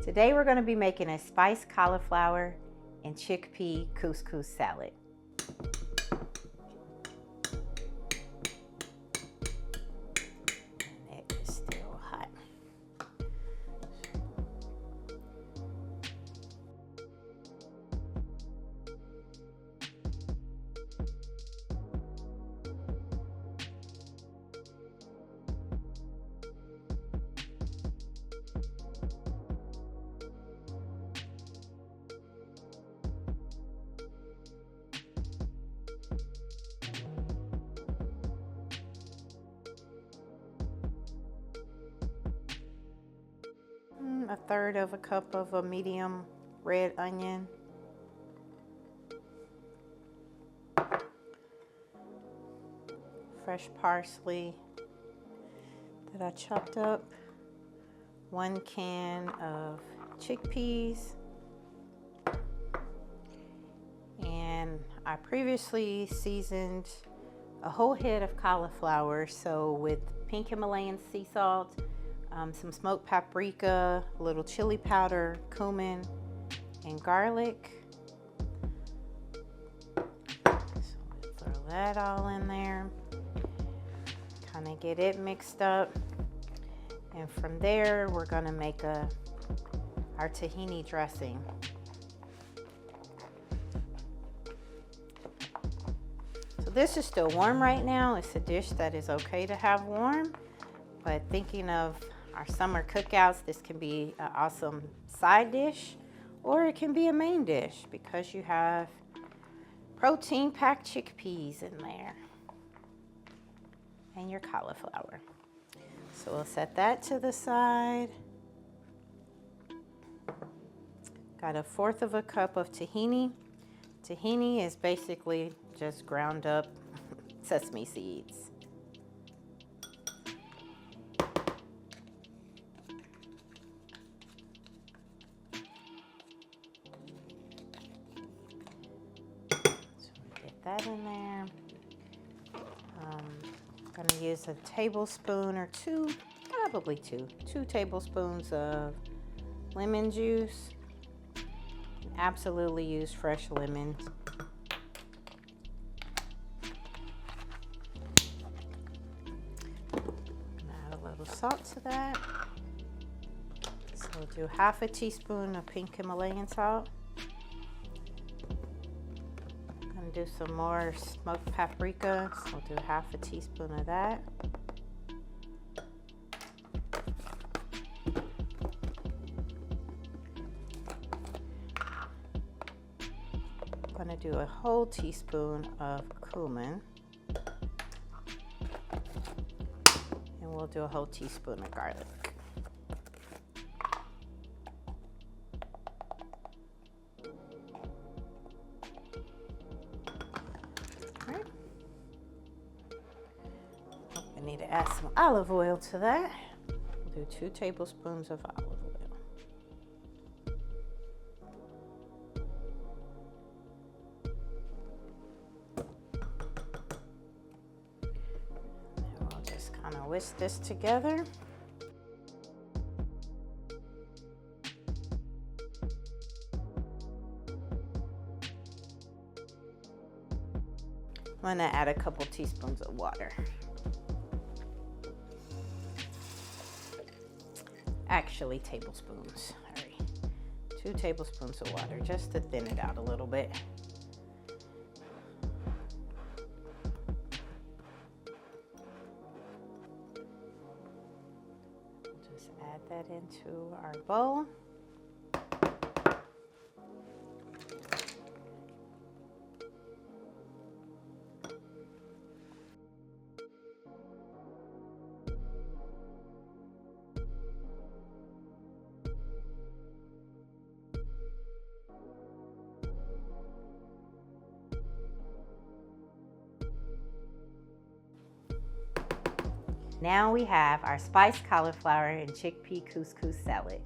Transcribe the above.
Today we're going to be making a spiced cauliflower and chickpea couscous salad. It is still hot. A third of a cup of a medium red onion. Fresh parsley that I chopped up. 1 can of chickpeas. And I previously seasoned a whole head of cauliflower, so with pink Himalayan sea salt, some smoked paprika, a little chili powder, cumin, and garlic. So we'll throw that all in there. Kind of get it mixed up. And from there, we're gonna make our tahini dressing. So this is still warm right now. It's a dish that is okay to have warm, but thinking of our summer cookouts, this can be an awesome side dish, or it can be a main dish because you have protein-packed chickpeas in there and your cauliflower. So we'll set that to the side. Got 1/4 of a cup of tahini. Tahini is basically just ground up sesame seeds. That in there. I'm gonna use a tablespoon or two, probably two tablespoons of lemon juice. Absolutely use fresh lemon. Add a little salt to that. So we'll do 1/2 teaspoon of pink Himalayan salt. Do some more smoked paprika, so I'll do 1/2 teaspoon of that. I'm going to do a whole teaspoon of cumin, and we'll do a whole teaspoon of garlic. Need to add some olive oil to that. We'll do 2 tablespoons of olive oil. And we'll just kind of whisk this together. I'm going to add a couple teaspoons of water. Actually, tablespoons. Sorry. 2 tablespoons of water just to thin it out a little bit. Just add that into our bowl. Now we have our spiced cauliflower and chickpea couscous salad.